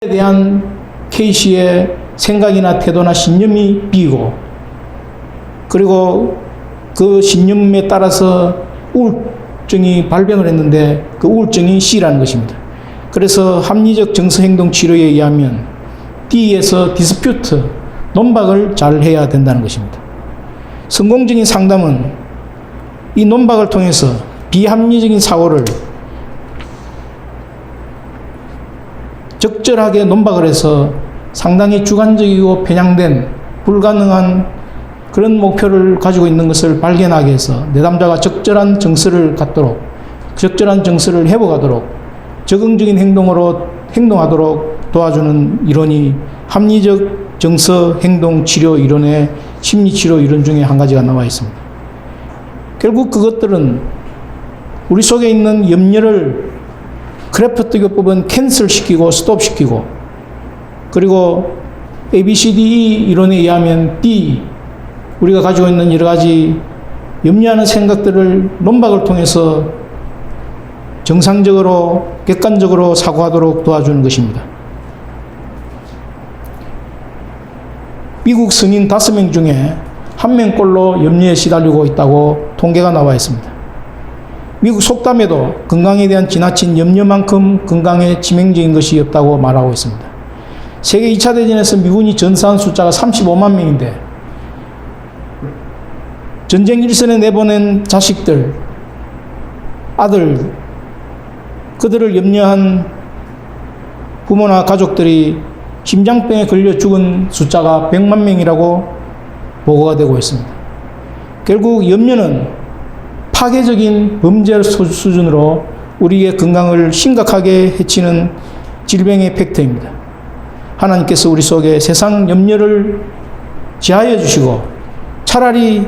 대한 K씨의 생각이나 태도나 신념이 B고, 그리고 그 신념에 따라서 우울증이 발병을 했는데 그 우울증이 C라는 것입니다. 그래서 합리적 정서행동 치료에 의하면 D에서 디스퓨트, 논박을 잘 해야 된다는 것입니다. 성공적인 상담은 이 논박을 통해서 비합리적인 사고를 적절하게 논박을 해서 상당히 주관적이고 편향된 불가능한 그런 목표를 가지고 있는 것을 발견하게 해서 내담자가 적절한 정서를 갖도록, 적절한 정서를 회복하도록, 적응적인 행동으로 행동하도록 도와주는 이론이 합리적 정서 행동 치료 이론의 심리치료 이론 중에 한 가지가 나와 있습니다. 결국 그것들은 우리 속에 있는 염려를 크래프트교법은 캔슬시키고 스톱시키고, 그리고 ABCDE 이론에 의하면 D, 우리가 가지고 있는 여러 가지 염려하는 생각들을 논박을 통해서 정상적으로 객관적으로 사고하도록 도와주는 것입니다. 미국 성인 5명 중에 1명꼴로 염려에 시달리고 있다고 통계가 나와 있습니다. 미국 속담에도 건강에 대한 지나친 염려만큼 건강에 치명적인 것이 없다고 말하고 있습니다. 세계 2차 대전에서 미군이 전사한 숫자가 35만 명인데 전쟁 일선에 내보낸 자식들, 아들, 그들을 염려한 부모나 가족들이 심장병에 걸려 죽은 숫자가 100만 명이라고 보고가 되고 있습니다. 결국 염려는 파괴적인 범죄 수준으로 우리의 건강을 심각하게 해치는 질병의 팩터입니다. 하나님께서 우리 속에 세상 염려를 제하여 주시고 차라리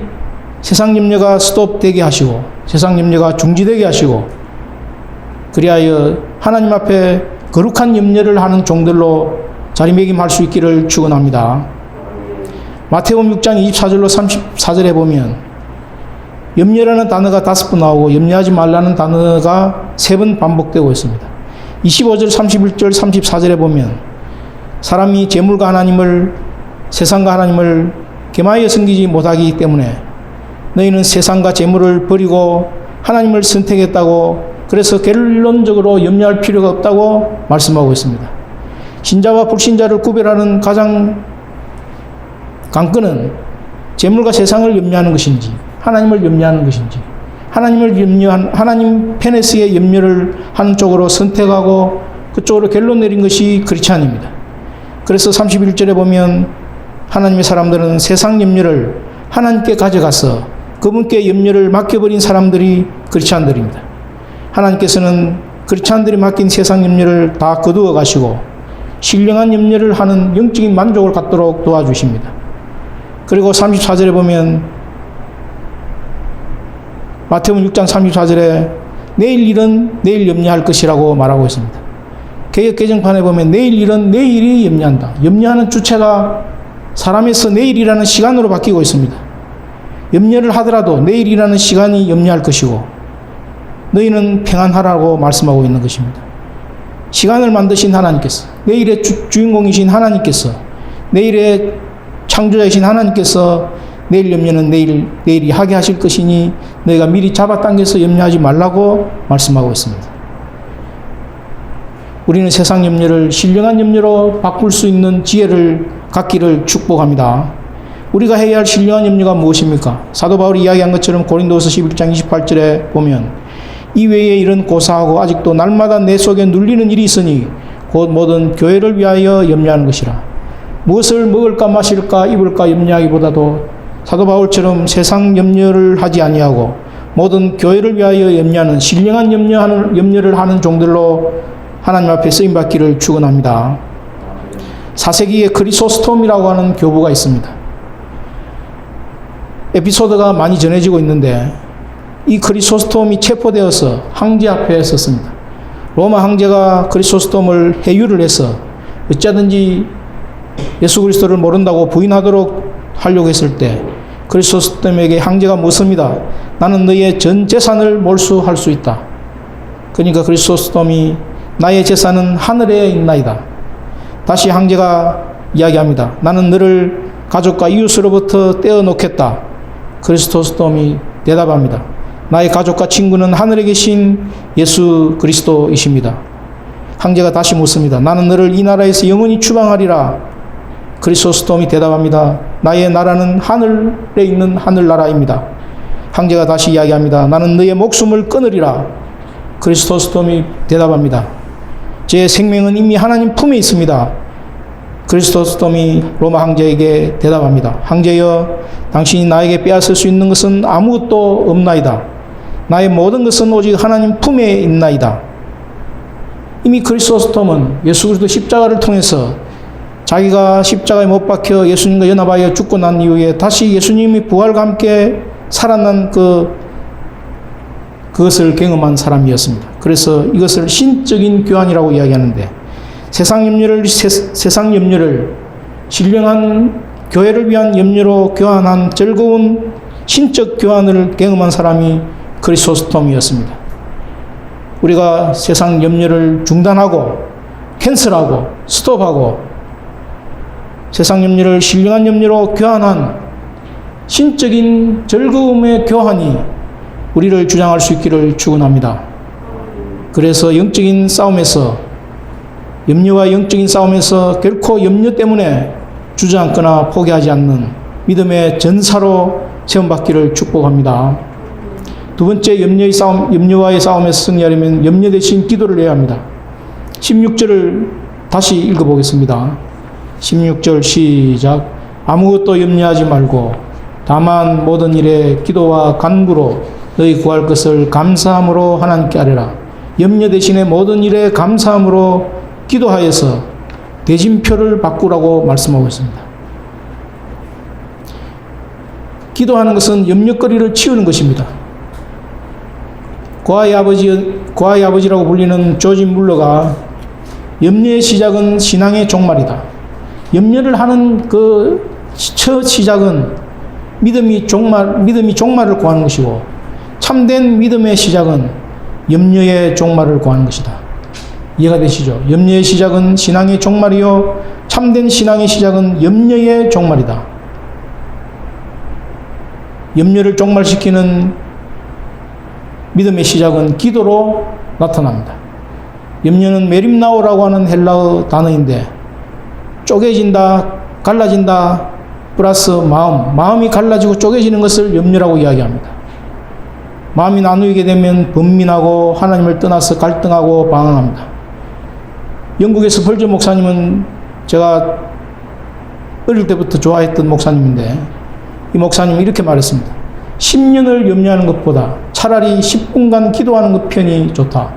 세상 염려가 스톱되게 하시고 세상 염려가 중지되게 하시고, 그리하여 하나님 앞에 거룩한 염려를 하는 종들로 자리매김할 수 있기를 축원합니다. 마태복음 6장 24절로 34절에 보면 염려라는 단어가 5번 나오고 염려하지 말라는 단어가 3번 반복되고 있습니다. 25절, 31절, 34절에 보면 사람이 재물과 하나님을, 세상과 하나님을 겸하여 섬기지 못하기 때문에 너희는 세상과 재물을 버리고 하나님을 선택했다고, 그래서 결론적으로 염려할 필요가 없다고 말씀하고 있습니다. 신자와 불신자를 구별하는 가장 관건은 재물과 세상을 염려하는 것인지 하나님을 염려하는 것인지, 하나님을 염려한 하나님 페네스의 염려를 하는 쪽으로 선택하고 그쪽으로 결론 내린 것이 크리스찬입니다. 그래서 31절에 보면 하나님의 사람들은 세상 염려를 하나님께 가져가서 그분께 염려를 맡겨버린 사람들이 크리스찬들입니다. 하나님께서는 크리스찬들이 맡긴 세상 염려를 다 거두어 가시고 신령한 염려를 하는 영적인 만족을 갖도록 도와주십니다. 그리고 34절에 보면 마태복음 6장 34절에 내일 일은 내일 염려할 것이라고 말하고 있습니다. 개역 개정판에 보면 내일 일은 내일이 염려한다. 염려하는 주체가 사람에서 내일이라는 시간으로 바뀌고 있습니다. 염려를 하더라도 내일이라는 시간이 염려할 것이고 너희는 평안하라고 말씀하고 있는 것입니다. 시간을 만드신 하나님께서, 내일의 주인공이신 하나님께서, 내일의 창조자이신 하나님께서 내일 염려는 내일이 하게 하실 것이니 너희가 미리 잡아당겨서 염려하지 말라고 말씀하고 있습니다. 우리는 세상 염려를 신령한 염려로 바꿀 수 있는 지혜를 갖기를 축복합니다. 우리가 해야 할 신령한 염려가 무엇입니까? 사도 바울이 이야기한 것처럼 고린도서 11장 28절에 보면 이외에 일은 고사하고 아직도 날마다 내 속에 눌리는 일이 있으니 곧 모든 교회를 위하여 염려하는 것이라. 무엇을 먹을까 마실까 입을까 염려하기보다도 사도 바울처럼 세상 염려를 하지 아니하고 모든 교회를 위하여 염려하는 신령한 염려를 하는 종들로 하나님 앞에 쓰임받기를 축원합니다. 4세기에 크리소스톰이라고 하는 교부가 있습니다. 에피소드가 많이 전해지고 있는데 이 크리소스톰이 체포되어서 황제 앞에 섰습니다. 로마 황제가 크리소스톰을 해유를 해서 어쩌든지 예수 그리스도를 모른다고 부인하도록 하려고 했을 때 크리소스톰에게 황제가 묻습니다. 나는 너의 전 재산을 몰수할 수 있다. 그러니까 크리소스톰이 나의 재산은 하늘에 있나이다. 다시 황제가 이야기합니다. 나는 너를 가족과 이웃으로부터 떼어놓겠다. 그리스도스톰이 대답합니다. 나의 가족과 친구는 하늘에 계신 예수 그리스도이십니다. 황제가 다시 묻습니다. 나는 너를 이 나라에서 영원히 추방하리라. 그리스도스톰이 대답합니다. 나의 나라는 하늘에 있는 하늘나라입니다. 황제가 다시 이야기합니다. 나는 너의 목숨을 끊으리라. 그리스도스톰이 대답합니다. 제 생명은 이미 하나님 품에 있습니다. 그리스도스톰이 로마 황제에게 대답합니다. 황제여, 당신이 나에게 빼앗을 수 있는 것은 아무것도 없나이다. 나의 모든 것은 오직 하나님 품에 있나이다. 이미 그리스도스톰은 예수 그리스도 십자가를 통해서 자기가 십자가에 못 박혀 예수님과 연합하여 죽고 난 이후에 다시 예수님이 부활과 함께 살아난 그것을 경험한 사람이었습니다. 그래서 이것을 신적인 교환이라고 이야기하는데, 세상 염려를 신령한 교회를 위한 염려로 교환한 즐거운 신적 교환을 경험한 사람이 그리스도스톰이었습니다. 우리가 세상 염려를 중단하고 캔슬하고 스톱하고 세상 염려를 신령한 염려로 교환한 신적인 즐거움의 교환이 우리를 주장할 수 있기를 축원합니다. 그래서 영적인 싸움에서, 염려와 영적인 싸움에서 결코 염려 때문에 주저앉거나 포기하지 않는 믿음의 전사로 세움받기를 축복합니다. 두 번째, 염려와의 싸움에서 승리하려면 염려 대신 기도를 해야 합니다. 16절을 다시 읽어보겠습니다. 16절 시작. 아무것도 염려하지 말고 다만 모든 일에 기도와 간구로 너희 구할 것을 감사함으로 하나님께 아뢰라. 염려 대신에 모든 일에 감사함으로 기도하여서 대진표를 바꾸라고 말씀하고 있습니다. 기도하는 것은 염려거리를 치우는 것입니다. 고아의 아버지라고 불리는 조지 물러가 염려의 시작은 신앙의 종말이다. 염려를 하는 그 첫 시작은 믿음이 종말을 구하는 것이고, 참된 믿음의 시작은 염려의 종말을 구하는 것이다. 이해가 되시죠? 염려의 시작은 신앙의 종말이요, 참된 신앙의 시작은 염려의 종말이다. 염려를 종말시키는 믿음의 시작은 기도로 나타납니다. 염려는 메림나오라고 하는 헬라어 단어인데, 쪼개진다, 갈라진다, 플러스 마음이 갈라지고 쪼개지는 것을 염려라고 이야기합니다. 마음이 나누게 되면 번민하고 하나님을 떠나서 갈등하고 방황합니다. 영국에서 펄저 목사님은 제가 어릴 때부터 좋아했던 목사님인데, 이 목사님이 이렇게 말했습니다. 10년을 염려하는 것보다 차라리 10분간 기도하는 것 편이 좋다.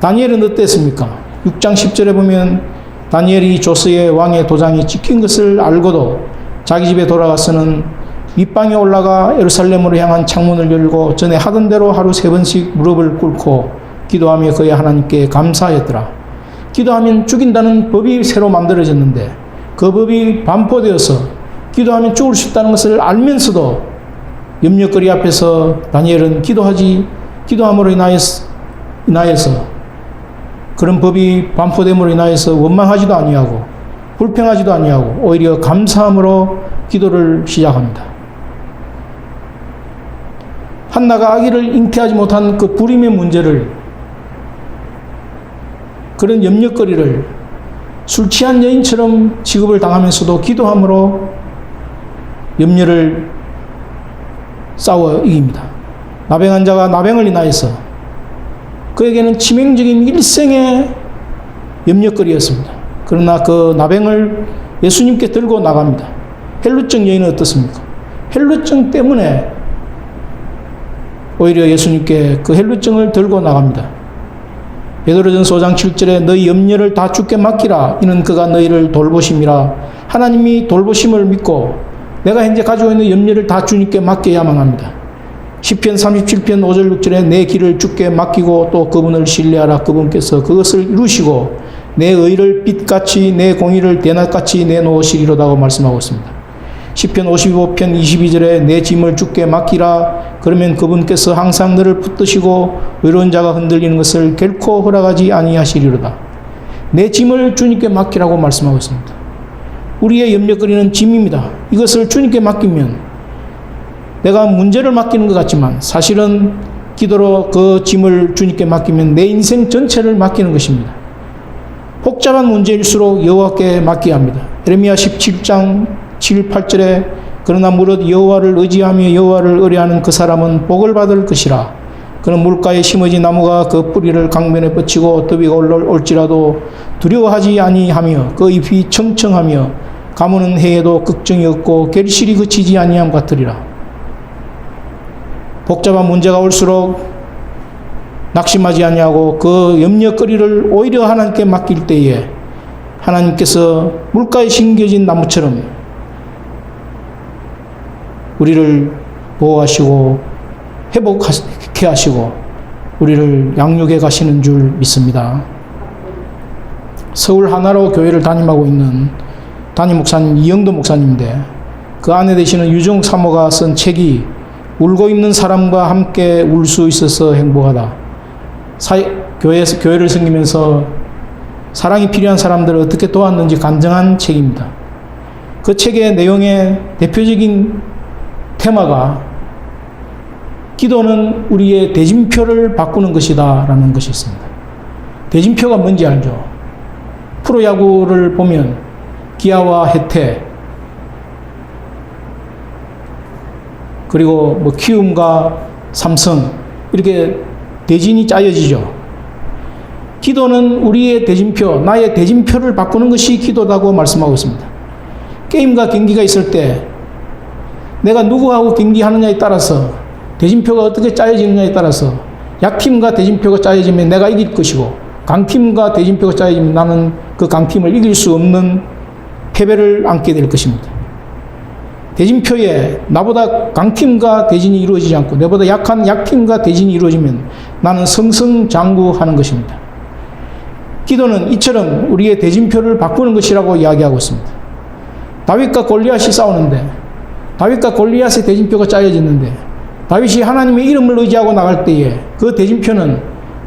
다니엘은 어땠습니까? 6장 10절에 보면 다니엘이 조스의 왕의 도장이 찍힌 것을 알고도 자기 집에 돌아가서는 윗방에 올라가 예루살렘으로 향한 창문을 열고 전에 하던 대로 하루 3번씩 무릎을 꿇고 기도하며 그의 하나님께 감사하였더라. 기도하면 죽인다는 법이 새로 만들어졌는데 그 법이 반포되어서 기도하면 죽을 수 있다는 것을 알면서도 염려거리 앞에서 다니엘은 기도함으로 인하여서 그런 법이 반포됨으로 인하여서 원망하지도 아니하고 불평하지도 아니하고 오히려 감사함으로 기도를 시작합니다. 한나가 아기를 잉태하지 못한 그 불임의 문제를, 그런 염려거리를 술 취한 여인처럼 취급을 당하면서도 기도함으로 염려를 싸워 이깁니다. 나병한 자가 나병을 인하여서 그에게는 치명적인 일생의 염려거리였습니다. 그러나 그 나병을 예수님께 들고 나갑니다. 헬루증 여인은 어떻습니까? 헬루증 때문에 오히려 예수님께 그 헬루증을 들고 나갑니다. 베드로전서 5장 7절에 너희 염려를 다 주께 맡기라. 이는 그가 너희를 돌보심이라. 하나님이 돌보심을 믿고 내가 현재 가지고 있는 염려를 다 주님께 맡겨야만 합니다. 시편 37편 5절 6절에 내 길을 주께 맡기고 또 그분을 신뢰하라. 그분께서 그것을 이루시고 내 의를 빛같이 내 공의를 대낮같이 내놓으시리로다고 말씀하고 있습니다. 시편 55편 22절에 내 짐을 주께 맡기라. 그러면 그분께서 항상 너를 붙드시고 의로운 자가 흔들리는 것을 결코 허락하지 아니하시리로다. 내 짐을 주님께 맡기라고 말씀하고 있습니다. 우리의 염려거리는 짐입니다. 이것을 주님께 맡기면 내가 문제를 맡기는 것 같지만 사실은 기도로 그 짐을 주님께 맡기면 내 인생 전체를 맡기는 것입니다. 복잡한 문제일수록 여호와께 맡겨야 합니다. 예레미야 17장 7, 8절에 그러나 무릇 여호와를 의지하며 여호와를 의뢰하는 그 사람은 복을 받을 것이라. 그는 물가에 심어진 나무가 그 뿌리를 강변에 뻗치고 더위가 올지라도 두려워하지 아니하며 그 잎이 청청하며 가무는 해에도 걱정이 없고 결실이 그치지 아니함 같으리라. 복잡한 문제가 올수록 낙심하지 아니하고 그 염려거리를 오히려 하나님께 맡길 때에 하나님께서 물가에 심겨진 나무처럼 우리를 보호하시고 회복케 하시고 우리를 양육해 가시는 줄 믿습니다. 서울 하나로 교회를 담임하고 있는 담임 목사님 이영도 목사님인데 그 아내 되시는 유정 사모가 쓴 책이 울고 있는 사람과 함께 울 수 있어서 행복하다. 교회를 섬기면서 사랑이 필요한 사람들을 어떻게 도왔는지 간증한 책입니다. 그 책의 내용의 대표적인 테마가 기도는 우리의 대진표를 바꾸는 것이다 라는 것이 있습니다. 대진표가 뭔지 알죠? 프로야구를 보면 기아와 해태 그리고 뭐 키움과 삼성 이렇게 대진이 짜여지죠. 기도는 우리의 대진표, 나의 대진표를 바꾸는 것이 기도다고 말씀하고 있습니다. 게임과 경기가 있을 때 내가 누구하고 경기하느냐에 따라서 대진표가 어떻게 짜여지느냐에 따라서 약팀과 대진표가 짜여지면 내가 이길 것이고 강팀과 대진표가 짜여지면 나는 그 강팀을 이길 수 없는 패배를 안게 될 것입니다. 대진표에 나보다 강팀과 대진이 이루어지지 않고 내보다 약한 약팀과 대진이 이루어지면 나는 승승장구하는 것입니다. 기도는 이처럼 우리의 대진표를 바꾸는 것이라고 이야기하고 있습니다. 다윗과 골리앗이 싸우는데 다윗과 골리앗의 대진표가 짜여졌는데 다윗이 하나님의 이름을 의지하고 나갈 때에 그 대진표는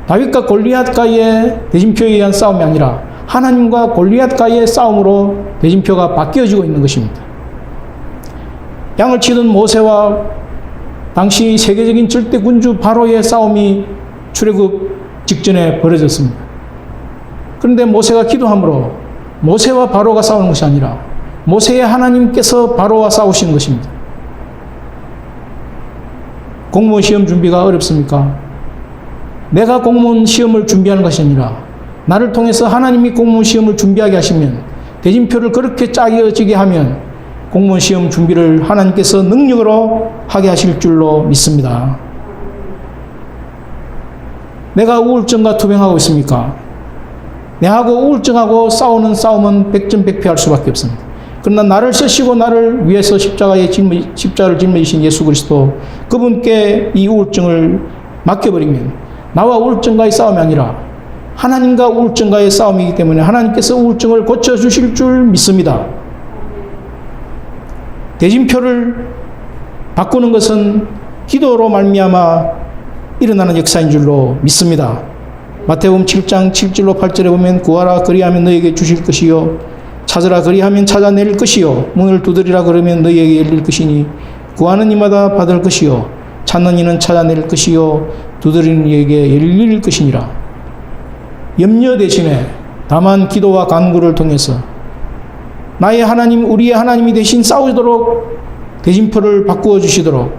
다윗과 골리앗과의 대진표에 의한 싸움이 아니라 하나님과 골리앗과의 싸움으로 대진표가 바뀌어지고 있는 것입니다. 양을 치던 모세와 당시 세계적인 절대 군주 바로의 싸움이 출애굽 직전에 벌어졌습니다. 그런데 모세가 기도함으로 모세와 바로가 싸우는 것이 아니라 모세의 하나님께서 바로와 싸우신 것입니다. 공무원 시험 준비가 어렵습니까? 내가 공무원 시험을 준비하는 것이 아니라 나를 통해서 하나님이 공무원 시험을 준비하게 하시면 대진표를 그렇게 짜여지게 하면 공무원 시험 준비를 하나님께서 능력으로 하게 하실 줄로 믿습니다. 내가 우울증과 투병하고 있습니까? 내하고 우울증하고 싸우는 싸움은 백전백패할 수밖에 없습니다. 그러나 나를 쓰시고 나를 위해서 십자가를 짊어지신 예수 그리스도 그분께 이 우울증을 맡겨버리면 나와 우울증과의 싸움이 아니라 하나님과 우울증과의 싸움이기 때문에 하나님께서 우울증을 고쳐주실 줄 믿습니다. 대진표를 바꾸는 것은 기도로 말미암아 일어나는 역사인 줄로 믿습니다. 마태복음 7장 7절로 8절에 보면 구하라 그리하면 너에게 주실 것이요 찾으라 그리하면 찾아낼 것이요 문을 두드리라 그러면 너에게 열릴 것이니 구하는 이마다 받을 것이요 찾는 이는 찾아낼 것이요 두드리는 이에게 열릴 것이니라. 염려 대신에 다만 기도와 간구를 통해서 나의 하나님, 우리의 하나님이 대신 싸우도록 대진표를 바꾸어 주시도록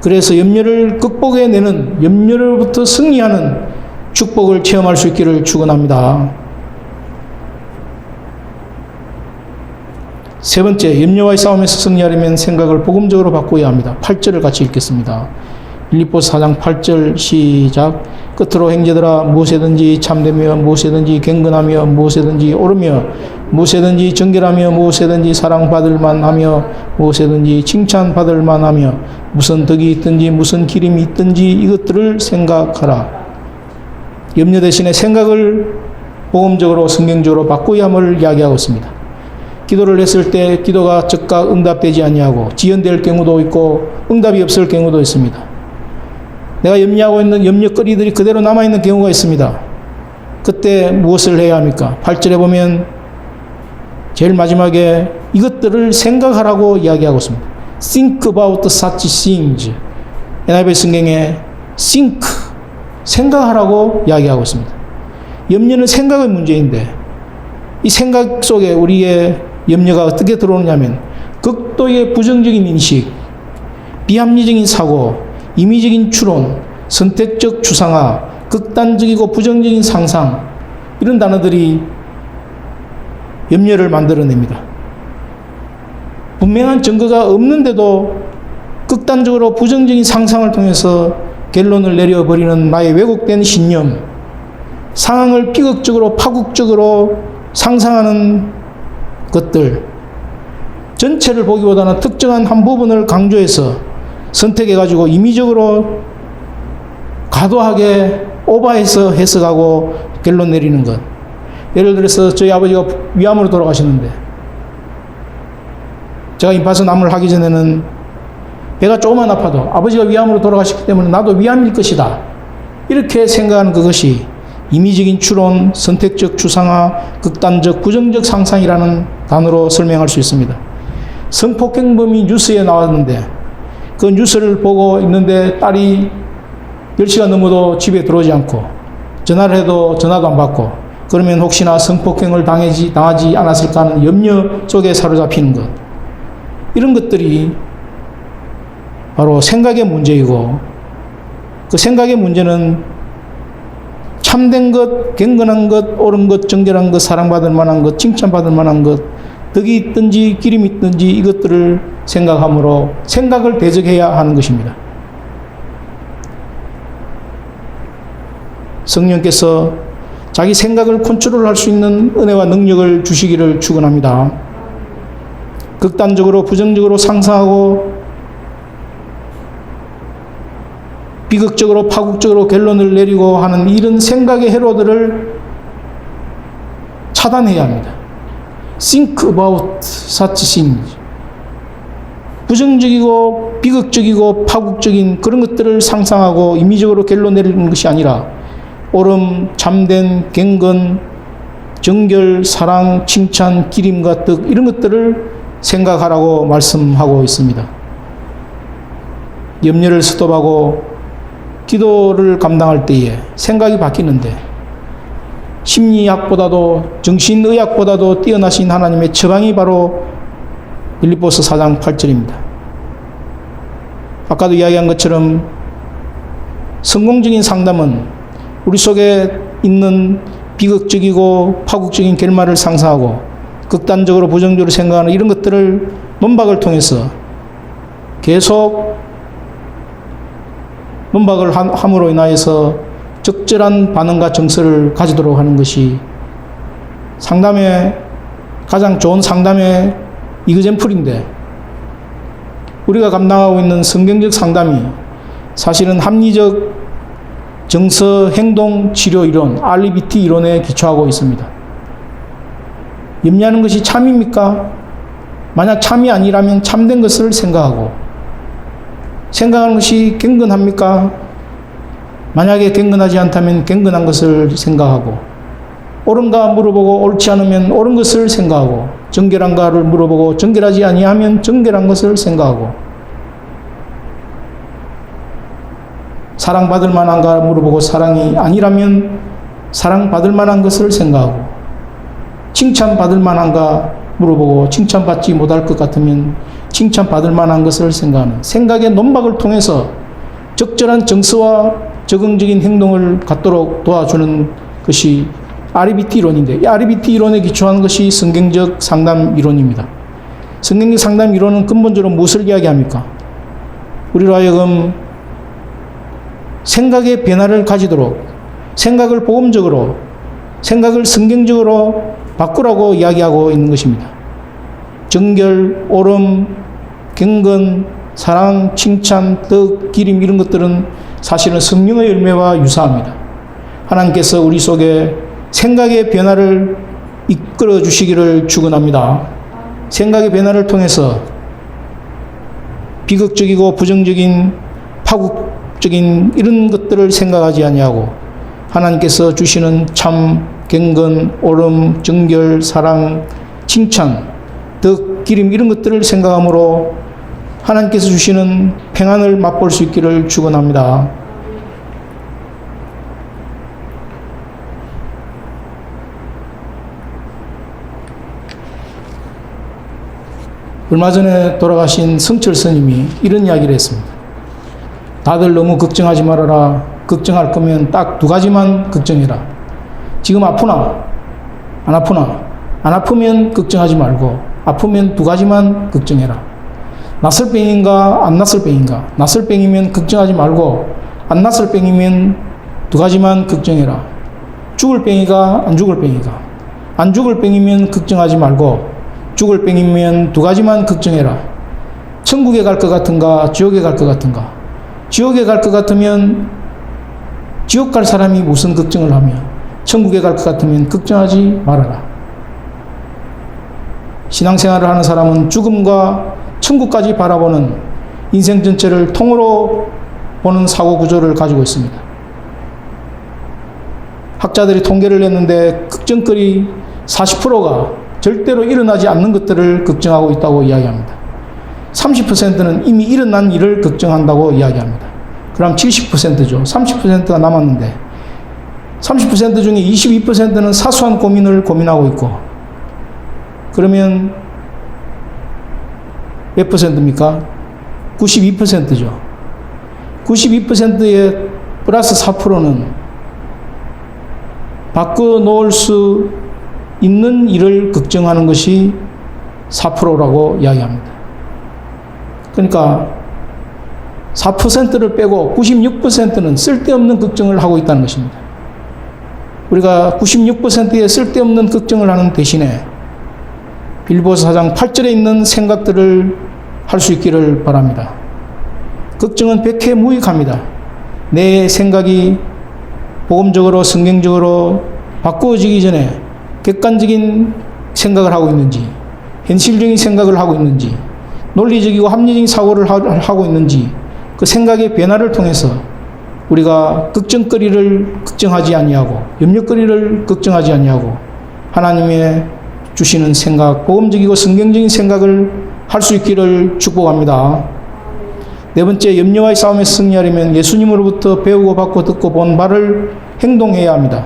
그래서 염려를 극복해내는 염려로부터 승리하는 축복을 체험할 수 있기를 축원합니다. 세 번째, 염려와의 싸움에서 승리하려면 생각을 복음적으로 바꾸어야 합니다. 8절을 같이 읽겠습니다. 빌립보서 4장 8절 시작. 끝으로 형제들아 무엇이든지 참되며 무엇이든지 경건하며 무엇이든지 옳으며 무엇이든지 정결하며 무엇이든지 사랑받을 만하며 무엇이든지 칭찬받을 만하며 무슨 덕이 있든지 무슨 기림이 있든지 이것들을 생각하라. 염려 대신에 생각을 복음적으로 성경적으로 바꾸어야 함을 이야기하고 있습니다. 기도를 했을 때 기도가 즉각 응답되지 아니하고 지연될 경우도 있고 응답이 없을 경우도 있습니다. 내가 염려하고 있는 염려거리들이 그대로 남아있는 경우가 있습니다. 그때 무엇을 해야 합니까? 8절에 보면 제일 마지막에 이것들을 생각하라고 이야기하고 있습니다. Think about such things. NIV 성경에 think, 생각하라고 이야기하고 있습니다. 염려는 생각의 문제인데 이 생각 속에 우리의 염려가 어떻게 들어오느냐면 극도의 부정적인 인식, 비합리적인 사고, 임의적인 추론, 선택적 추상화, 극단적이고 부정적인 상상, 이런 단어들이 염려를 만들어냅니다. 분명한 증거가 없는데도 극단적으로 부정적인 상상을 통해서 결론을 내려버리는 나의 왜곡된 신념, 상황을 비극적으로 파국적으로 상상하는 것들, 전체를 보기보다는 특정한 한 부분을 강조해서 선택해가지고 임의적으로 과도하게 오버해서 해석하고 결론 내리는 것. 예를 들어서 저희 아버지가 위암으로 돌아가셨는데 제가 임파선 암을 하기 전에는 배가 조금만 아파도 아버지가 위암으로 돌아가셨기 때문에 나도 위암일 것이다, 이렇게 생각하는 그것이 임의적인 추론, 선택적 추상화, 극단적 부정적 상상이라는 단어로 설명할 수 있습니다. 성폭행범이 뉴스에 나왔는데 그 뉴스를 보고 있는데 딸이 10시가 넘어도 집에 들어오지 않고 전화를 해도 전화도 안 받고, 그러면 혹시나 성폭행을 당하지 않았을까 하는 염려 속에 사로잡히는 것, 이런 것들이 바로 생각의 문제이고, 그 생각의 문제는 참된 것, 경건한 것, 옳은 것, 정결한 것, 사랑받을 만한 것, 칭찬받을 만한 것, 덕이 있든지 기름이 있든지 이것들을 생각함으로 생각을 대적해야 하는 것입니다. 성령께서 자기 생각을 컨트롤할 수 있는 은혜와 능력을 주시기를 축원합니다. 극단적으로 부정적으로 상상하고 비극적으로 파국적으로 결론을 내리고 하는 이런 생각의 해로들을 차단해야 합니다. Think about such things. 부정적이고 비극적이고 파국적인 그런 것들을 상상하고 임의적으로 결론 내리는 것이 아니라 옳음, 참된, 경건, 정결, 사랑, 칭찬, 기림과 덕, 이런 것들을 생각하라고 말씀하고 있습니다. 염려를 스톱하고 기도를 감당할 때에 생각이 바뀌는데 심리학보다도 정신의학보다도 뛰어나신 하나님의 처방이 바로 빌립보서 4장 8절입니다. 아까도 이야기한 것처럼 성공적인 상담은 우리 속에 있는 비극적이고 파국적인 결말을 상상하고 극단적으로 부정적으로 생각하는 이런 것들을 논박을 통해서 계속 논박을 함으로 인하여서 적절한 반응과 정서를 가지도록 하는 것이 상담의 가장 좋은 상담의 이그젠플인데, 우리가 감당하고 있는 성경적 상담이 사실은 합리적 정서 행동 치료 이론 RBT 이론에 기초하고 있습니다. 염려하는 것이 참입니까? 만약 참이 아니라면 참된 것을 생각하고, 생각하는 것이 경건합니까? 만약에 경건하지 않다면 경건한 것을 생각하고, 옳은가 물어보고 옳지 않으면 옳은 것을 생각하고, 정결한가를 물어보고 정결하지 아니하면 정결한 것을 생각하고, 사랑받을 만한가 물어보고 사랑이 아니라면 사랑받을 만한 것을 생각하고, 칭찬받을 만한가 물어보고 칭찬받지 못할 것 같으면 칭찬받을 만한 것을 생각하는 생각의 논박을 통해서 적절한 정서와 적응적인 행동을 갖도록 도와주는 것이 RBT 이론인데, 이 RBT 이론에 기초한 것이 성경적 상담 이론입니다. 성경적 상담 이론은 근본적으로 무엇을 이야기합니까? 우리로 하여금 생각의 변화를 가지도록, 생각을 복음적으로, 생각을 성경적으로 바꾸라고 이야기하고 있는 것입니다. 정결, 옳음, 경건, 사랑, 칭찬, 덕, 기림, 이런 것들은 사실은 성령의 열매와 유사합니다. 하나님께서 우리 속에 생각의 변화를 이끌어 주시기를 축원합니다. 생각의 변화를 통해서 비극적이고 부정적인 파국적인 이런 것들을 생각하지 아니하고 하나님께서 주시는 참, 경건, 옳음, 정결, 사랑, 칭찬, 덕, 기림 이런 것들을 생각함으로 하나님께서 주시는 평안을 맛볼 수 있기를 축원합니다. 얼마 전에 돌아가신 성철 스님이 이런 이야기를 했습니다. 다들 너무 걱정하지 말아라. 걱정할 거면 딱 두 가지만 걱정해라. 지금 아프나? 안 아프나? 안 아프면 걱정하지 말고 아프면 두 가지만 걱정해라. 낯설 병인가 안 낯설 병인가? 낯설 병이면 걱정하지 말고 안 낯설 병이면 두 가지만 걱정해라. 죽을 병이가 안 죽을 병이가? 안 죽을 병이면 걱정하지 말고 죽을 병이면 두 가지만 걱정해라. 천국에 갈 것 같은가 지옥에 갈 것 같은가? 지옥에 갈 것 같으면 지옥 갈 사람이 무슨 걱정을 하며 천국에 갈 것 같으면 걱정하지 말아라. 신앙생활을 하는 사람은 죽음과 천국까지 바라보는 인생 전체를 통으로 보는 사고 구조를 가지고 있습니다. 학자들이 통계를 냈는데 걱정거리 40%가 절대로 일어나지 않는 것들을 걱정하고 있다고 이야기합니다. 30%는 이미 일어난 일을 걱정한다고 이야기합니다. 그럼 70%죠. 30%가 남았는데 30% 중에 22%는 사소한 고민을 고민하고 있고, 그러면 몇 퍼센트입니까? 92%죠. 92%의 플러스 4%는 바꿔놓을 수 있는 일을 걱정하는 것이 4%라고 이야기합니다. 그러니까 4%를 빼고 96%는 쓸데없는 걱정을 하고 있다는 것입니다. 우리가 96%의 쓸데없는 걱정을 하는 대신에 빌보서 4장 8절에 있는 생각들을 할 수 있기를 바랍니다. 걱정은 백해무익합니다. 내 생각이 복음적으로 성경적으로 바꾸어지기 전에 객관적인 생각을 하고 있는지, 현실적인 생각을 하고 있는지, 논리적이고 합리적인 사고를 하고 있는지, 그 생각의 변화를 통해서 우리가 걱정거리를 걱정하지 아니하고 염려거리를 걱정하지 아니하고 하나님의 주시는 생각, 복음적이고 성경적인 생각을 할 수 있기를 축복합니다. 네 번째, 염려와의 싸움에서 승리하려면 예수님으로부터 배우고 받고 듣고 본 바를 행동해야 합니다.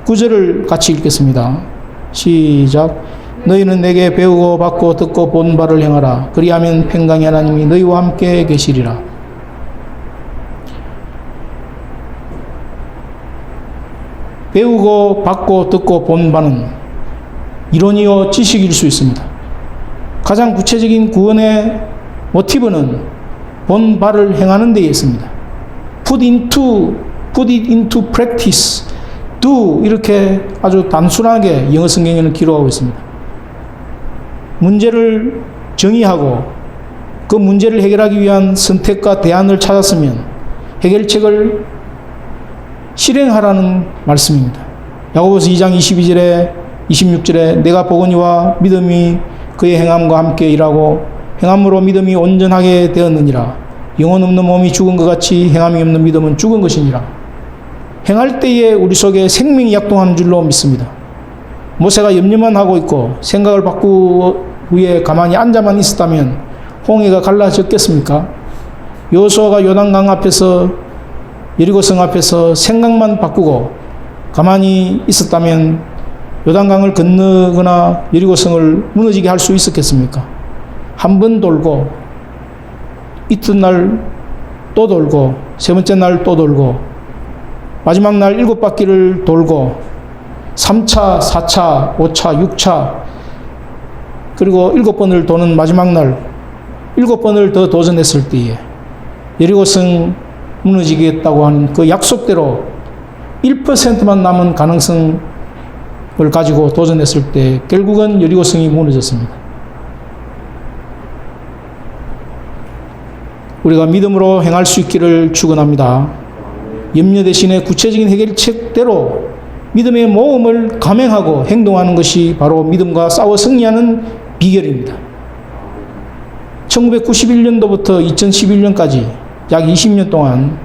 9절을 같이 읽겠습니다. 시작. 너희는 내게 배우고 받고 듣고 본 바를 행하라. 그리하면 평강의 하나님이 너희와 함께 계시리라. 배우고 받고 듣고 본 바는 이론이요 지식일 수 있습니다. 가장 구체적인 구원의 모티브는 본 바를 행하는 데에 있습니다. put it into practice, do 이렇게 아주 단순하게 영어 성경에는 기록하고 있습니다. 문제를 정의하고 그 문제를 해결하기 위한 선택과 대안을 찾았으면 해결책을 실행하라는 말씀입니다. 야고보서 2장 22절에 26절에 내가 보거니와 믿음이 그의 행함과 함께 일하고 행함으로 믿음이 온전하게 되었느니라. 영혼 없는 몸이 죽은 것 같이 행함이 없는 믿음은 죽은 것이니라. 행할 때에 우리 속에 생명이 약동하는 줄로 믿습니다. 모세가 염려만 하고 있고 생각을 바꾸고 위에 가만히 앉아만 있었다면 홍해가 갈라졌겠습니까? 여호수아가 요단강 앞에서 여리고성 앞에서 생각만 바꾸고 가만히 있었다면 요단강을 건너거나 여리고성을 무너지게 할 수 있었겠습니까? 한 번 돌고 이튿날 또 돌고 세 번째 날 또 돌고 마지막 날 7바퀴를 돌고 3차, 4차, 5차, 6차 그리고 7번을 도는 마지막 날 7번을 더 도전했을 때에 여리고성 무너지겠다고 하는 그 약속대로 1%만 남은 가능성을 가지고 도전했을 때 결국은 여리고성이 무너졌습니다. 우리가 믿음으로 행할 수 있기를 축원합니다. 염려 대신에 구체적인 해결책대로 믿음의 모험을 감행하고 행동하는 것이 바로 믿음과 싸워 승리하는 비결입니다. 1991년도부터 2011년까지 약 20년 동안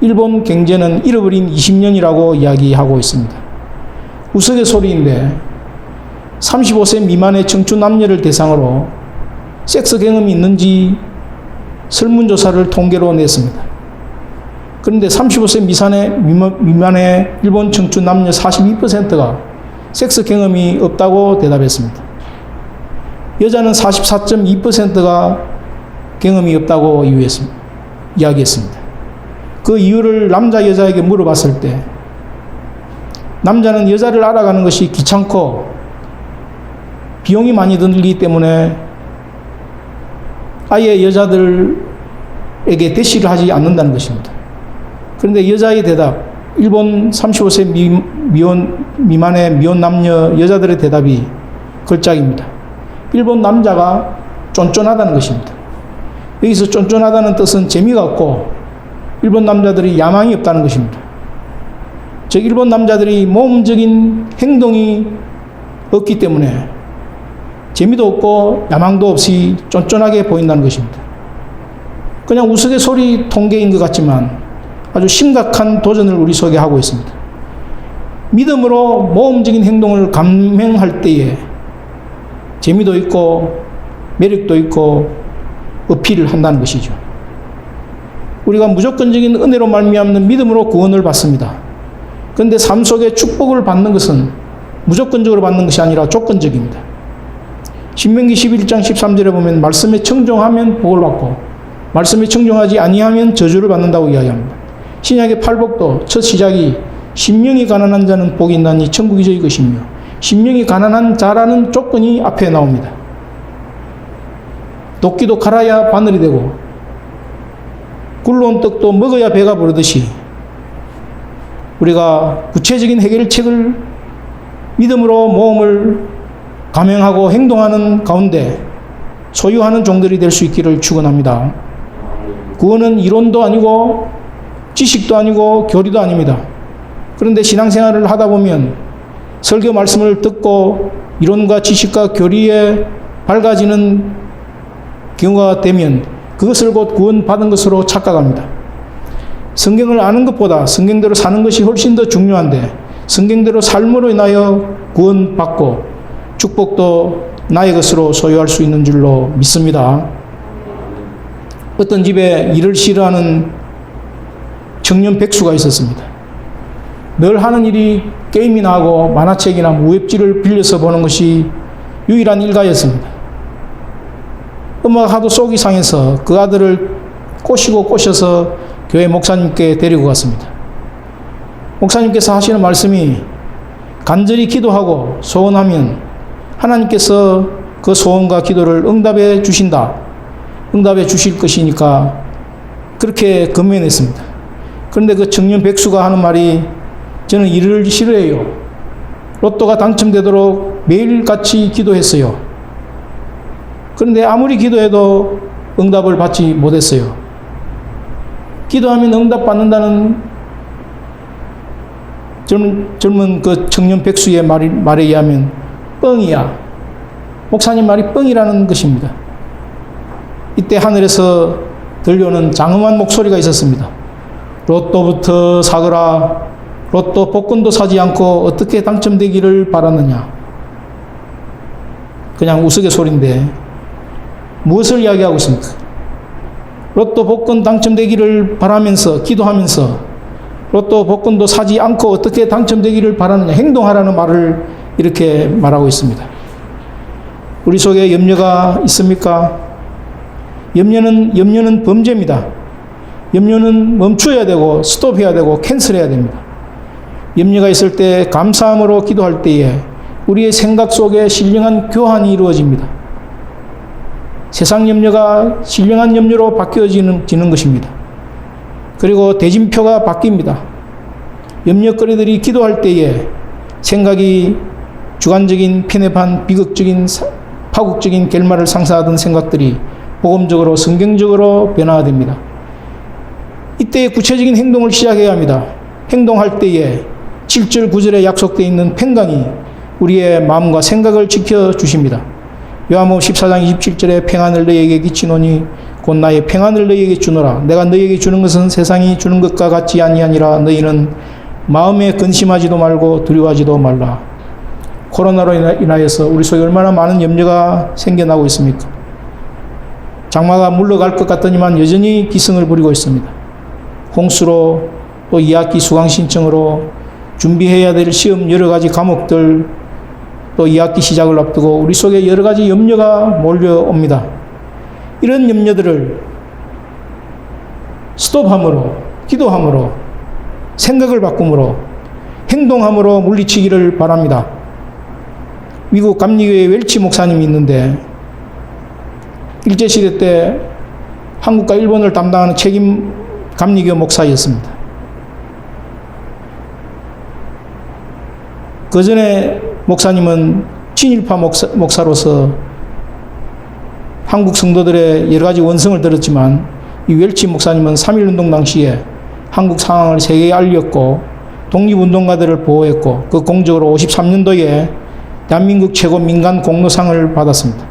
일본 경제는 잃어버린 20년이라고 이야기하고 있습니다. 우스갯소리인데 35세 미만의 청춘 남녀를 대상으로 섹스 경험이 있는지 설문조사를 통계로 냈습니다. 그런데 35세 미만의 일본 청춘 남녀 42%가 섹스 경험이 없다고 대답했습니다. 여자는 44.2%가 경험이 없다고 이야기했습니다. 그 이유를 남자, 여자에게 물어봤을 때 남자는 여자를 알아가는 것이 귀찮고 비용이 많이 들기 때문에 아예 여자들에게 대시를 하지 않는다는 것입니다. 그런데 여자의 대답, 일본 35세 미만의 미혼 남녀 여자들의 대답이 걸작입니다. 일본 남자가 쫀쫀하다는 것입니다. 여기서 쫀쫀하다는 뜻은 재미가 없고 일본 남자들이 야망이 없다는 것입니다. 즉 일본 남자들이 모험적인 행동이 없기 때문에 재미도 없고 야망도 없이 쫀쫀하게 보인다는 것입니다. 그냥 우스갯소리 통계인 것 같지만 아주 심각한 도전을 우리 속에 하고 있습니다. 믿음으로 모험적인 행동을 감행할 때에 재미도 있고 매력도 있고 어필을 한다는 것이죠. 우리가 무조건적인 은혜로 말미암는 믿음으로 구원을 받습니다. 그런데 삶 속에 축복을 받는 것은 무조건적으로 받는 것이 아니라 조건적입니다. 신명기 11장 13절에 보면 말씀에 청종하면 복을 받고 말씀에 청종하지 아니하면 저주를 받는다고 이야기합니다. 신약의 팔복도 첫 시작이 심령이 가난한 자는 복이 있나니 천국이 저희 것이며 심령이 가난한 자라는 조건이 앞에 나옵니다. 도끼도 갈아야 바늘이 되고 굴러온 떡도 먹어야 배가 부르듯이 우리가 구체적인 해결책을 믿음으로 모험을 감행하고 행동하는 가운데 소유하는 종들이 될 수 있기를 축원합니다. 구원은 이론도 아니고 지식도 아니고 교리도 아닙니다. 그런데 신앙생활을 하다 보면 설교 말씀을 듣고 이론과 지식과 교리에 밝아지는 경우가 되면 그것을 곧 구원받은 것으로 착각합니다. 성경을 아는 것보다 성경대로 사는 것이 훨씬 더 중요한데 성경대로 삶으로 인하여 구원받고 축복도 나의 것으로 소유할 수 있는 줄로 믿습니다. 어떤 집에 일을 싫어하는 청년 백수가 있었습니다. 늘 하는 일이 게임이나 하고 만화책이나 무협지를 빌려서 보는 것이 유일한 일가였습니다. 엄마가 하도 속이 상해서 그 아들을 꼬셔서 교회 목사님께 데리고 갔습니다. 목사님께서 하시는 말씀이 간절히 기도하고 소원하면 하나님께서 그 소원과 기도를 응답해 주신다. 응답해 주실 것이니까 그렇게 건면했습니다. 그런데 그 청년 백수가 하는 말이 저는 일을 싫어해요. 로또가 당첨되도록 매일같이 기도했어요. 그런데 아무리 기도해도 응답을 받지 못했어요. 기도하면 응답받는다는 젊은 그 청년 백수의 말에 의하면 뻥이야. 목사님 말이 뻥이라는 것입니다. 이때 하늘에서 들려오는 장엄한 목소리가 있었습니다. 로또부터 사거라. 로또 복권도 사지 않고 어떻게 당첨되기를 바랐느냐. 그냥 우스갯소리인데 무엇을 이야기하고 있습니까? 로또 복권 당첨되기를 바라면서 기도하면서 로또 복권도 사지 않고 어떻게 당첨되기를 바라느냐. 행동하라는 말을 이렇게 말하고 있습니다. 우리 속에 염려가 있습니까? 염려는 범죄입니다. 염려는 멈춰야 되고 스톱해야 되고 캔슬해야 됩니다. 염려가 있을 때 감사함으로 기도할 때에 우리의 생각 속에 신령한 교환이 이루어집니다. 세상 염려가 신령한 염려로 바뀌어지는 것입니다. 그리고 대진표가 바뀝니다. 염려거리들이 기도할 때에 생각이 주관적인 편협한 비극적인 파국적인 결말을 상상하던 생각들이 복음적으로 성경적으로 변화됩니다. 이때 구체적인 행동을 시작해야 합니다. 행동할 때에 7절 9절에 약속되어 있는 평강이 우리의 마음과 생각을 지켜주십니다. 요한복음 14장 27절에 평안을 너희에게 끼치노니 곧 나의 평안을 너희에게 주노라. 내가 너희에게 주는 것은 세상이 주는 것과 같지 아니하니라. 너희는 마음에 근심하지도 말고 두려워하지도 말라. 코로나로 인하여서 우리 속에 얼마나 많은 염려가 생겨나고 있습니까? 장마가 물러갈 것 같더니만 여전히 기승을 부리고 있습니다. 홍수로 또 2학기 수강 신청으로 준비해야 될 시험 여러 가지 과목들 또 2학기 시작을 앞두고 우리 속에 여러 가지 염려가 몰려옵니다. 이런 염려들을 스톱함으로, 기도함으로, 생각을 바꿈으로, 행동함으로 물리치기를 바랍니다. 미국 감리교회 웰치 목사님이 있는데 일제시대 때 한국과 일본을 담당하는 책임 감리교 목사였습니다. 그 전에 목사님은 친일파 목사로서 한국 성도들의 여러 가지 원성을 들었지만 이 웰치 목사님은 3.1운동 당시에 한국 상황을 세계에 알렸고 독립운동가들을 보호했고 그 공적으로 53년도에 대한민국 최고 민간 공로상을 받았습니다.